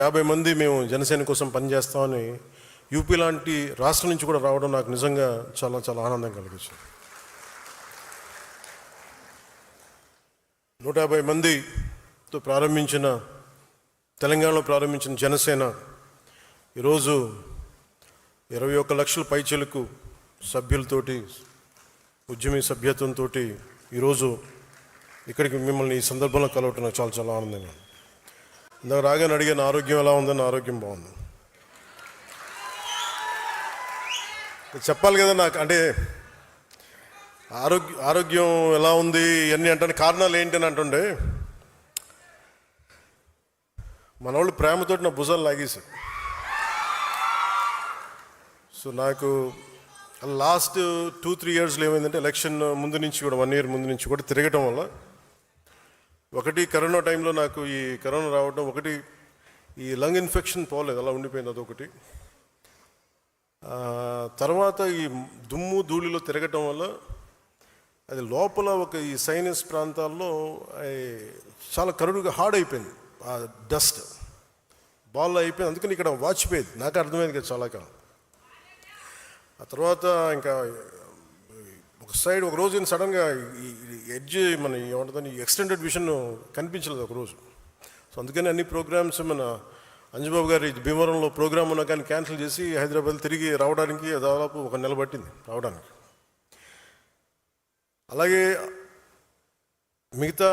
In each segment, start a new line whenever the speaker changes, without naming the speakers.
50 మంది మేము జనసేన కోసం పనిచేస్తామని యూపీ లాంటి రాష్ట్రం నుంచి కూడా రావడం నాకు నిజంగా చాలా చాలా ఆనందం కలిగించింది. 150 మందితో ప్రారంభించిన తెలంగాణలో ప్రారంభించిన జనసేన ఈరోజు 21 లక్షల పైచిలకు సభ్యులతోటి ఉద్యమీ సభ్యత్వంతో ఈరోజు ఇక్కడికి మిమ్మల్ని ఈ సందర్భంలో కలవటం నాకు చాలా చాలా ఆనందంగా. ఇందాక రాగానే అడిగిన ఆరోగ్యం ఎలా ఉందని. ఆరోగ్యం బాగుంది. చెప్పాలి కదా నాకు, అంటే ఆరోగ్యం ఎలా ఉంది ఇవన్నీ అంటే కారణాలు ఏంటి అని అంటుండే మన వాళ్ళు ప్రేమతోటి నా భుజాలు లాగేశారు. సో నాకు లాస్ట్ 2-3 ఇయర్స్లో ఏమైందంటే ఎలక్షన్ ముందు నుంచి కూడా 1 ఇయర్ ముందు నుంచి కూడా తిరగటం వల్ల ఒకటి కరోనా టైంలో నాకు ఈ కరోనా రావడం, ఒకటి ఈ లంగ్ ఇన్ఫెక్షన్ పోలేదు, అలా ఉండిపోయింది, అదొకటి. తర్వాత ఈ దుమ్ము ధూళిలో తిరగటం వల్ల అది లోపల ఒక ఈ సైనస్ ప్రాంతాల్లో చాలా కరుడుగా హార్డ్ అయిపోయింది, ఆ డస్ట్ బాల్ అయిపోయింది. అందుకని ఇక్కడ వాచిపోయేది, నాకు అర్థమైంది కదా చాలా కాలం. ఆ తర్వాత ఇంకా ఒక సైడ్ ఒక రోజు సడన్గా ఈ ఎడ్జ్ మన ఏమంటుందని ఎక్స్టెండెడ్ విజన్ కనిపించలేదు ఒకరోజు. సో అందుకని అన్ని ప్రోగ్రామ్స్ మన అంజబాబు గారి భీమవరంలో ప్రోగ్రామ్ ఉన్నా కానీ క్యాన్సిల్ చేసి హైదరాబాద్ తిరిగి రావడానికి దాదాపు 1 నెల పట్టింది రావడానికి. అలాగే మిగతా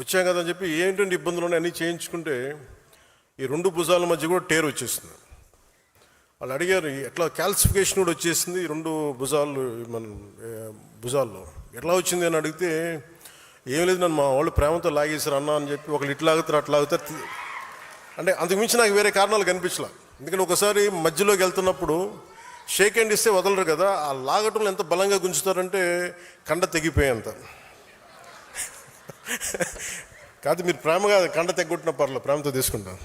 వచ్చాం కదని చెప్పి ఏంటంటే ఇబ్బందులు ఉన్నాయి అన్నీ చేయించుకుంటే ఈ 2 భుజాల మధ్య కూడా టేర్ వచ్చేసింది. వాళ్ళు అడిగారు ఎట్లా క్యాల్సిఫికేషన్ కూడా వచ్చేసింది 2 భుజాలు మన భుజాల్లో ఎట్లా వచ్చింది అని అడిగితే ఏం లేదు, నన్ను మా వాళ్ళు ప్రేమతో లాగేశారు అన్న అని చెప్పి ఒకళ్ళు ఇట్లా లాగుతారు అట్లా లాగుతారు. అంటే అంతకుమించి నాకు వేరే కారణాలు కనిపించలే. ఎందుకంటే ఒకసారి మధ్యలోకి వెళ్తున్నప్పుడు షేక్ హ్యాండ్ ఇస్తే వదలరు కదా, ఆ లాగటంలో ఎంత బలంగా గుంజుతారంటే కండ తెగిపోయేంత. కాదు మీరు ప్రేమగా కండ తెగొట్టిన పర్లేదు, ప్రేమతో తీసుకుంటాను.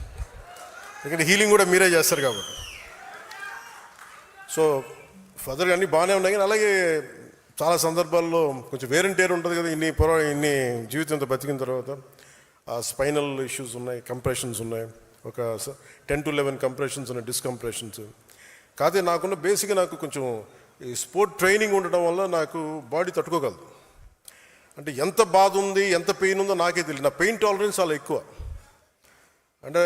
ఎందుకంటే హీలింగ్ కూడా మీరే చేస్తారు కాబట్టి. సో ఫర్దర్గా అన్నీ బాగానే ఉన్నాయి, కానీ అలాగే చాలా సందర్భాల్లో కొంచెం వేరంటేరు ఉంటుంది కదా, ఇన్ని జీవితంతో బతికిన తర్వాత ఆ స్పైనల్ ఇష్యూస్ ఉన్నాయి, కంప్రెషన్స్ ఉన్నాయి, ఒక 10 to 11 కంప్రెషన్స్ ఉన్నాయి, డిస్కంప్రెషన్స్. కాకపోతే నాకున్న బేసిక్గా నాకు కొంచెం ఈ స్పోర్ట్ ట్రైనింగ్ ఉండటం వల్ల నాకు బాడీ తట్టుకోగలదు. అంటే ఎంత బాధ ఉంది ఎంత పెయిన్ ఉందో నాకే తెలియదు. నా పెయిన్ టాలరెన్స్ చాలా ఎక్కువ. అంటే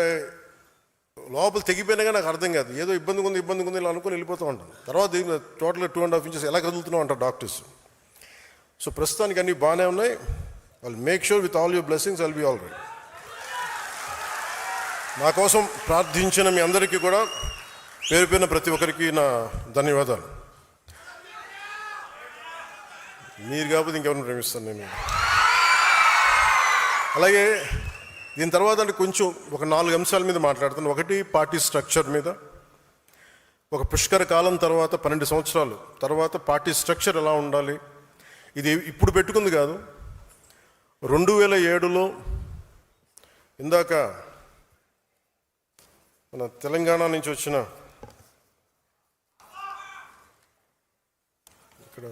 లోపల తెగిపోయినాగా నాకు అర్థం కాదు, ఏదో ఇబ్బందిగా ఉంది ఇలా అనుకుని వెళ్ళిపోతూ ఉంటాను. తర్వాత టోటల్గా 2.5 inches ఎలా కదులుతున్నావు అంటారు డాక్టర్స్. సో ప్రస్తుతానికి అన్నీ బాగానే ఉన్నాయి. I'll make sure with all your blessings I'll be all right. నా కోసం ప్రార్థించిన మీ అందరికీ కూడా పేరు పేరున ప్రతి ఒక్కరికి నా ధన్యవాదాలు. మీరు కాకపోతే ఇంకెవరిని ప్రేమిస్తాను నేను. అలాగే దీని తర్వాత అంటే కొంచెం ఒక 4 అంశాల మీద మాట్లాడుతాను. ఒకటి పార్టీ స్ట్రక్చర్ మీద. ఒక పుష్కర కాలం తర్వాత 12 సంవత్సరాలు తర్వాత పార్టీ స్ట్రక్చర్ ఎలా ఉండాలి, ఇది ఇప్పుడు పెట్టుకుంది కాదు. 2007లో ఇందాక మన తెలంగాణ నుంచి వచ్చిన ఇక్కడ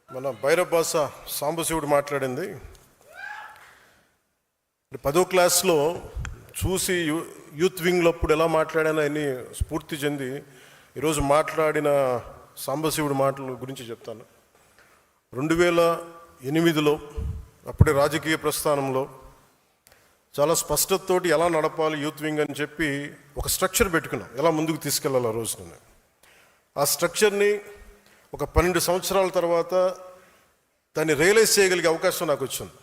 మన భైరవ్ భాష సాంబశివుడు మాట్లాడింది 10వ క్లాస్లో చూసి యూత్ వింగ్లో అప్పుడు ఎలా మాట్లాడానో అన్ని స్ఫూర్తి చెంది ఈరోజు మాట్లాడిన సాంబశివుడి మాటల గురించి చెప్తాను. 2008లో అప్పుడే రాజకీయ ప్రస్థానంలో చాలా స్పష్టతతోటి ఎలా నడపాలి యూత్ వింగ్ అని చెప్పి ఒక స్ట్రక్చర్ పెట్టుకున్నాం, ఎలా ముందుకు తీసుకెళ్ళాలి. ఆ రోజున ఆ స్ట్రక్చర్ని ఒక 12 సంవత్సరాల తర్వాత దాన్ని రియలైజ్ చేయగలిగే అవకాశం నాకు వచ్చింది.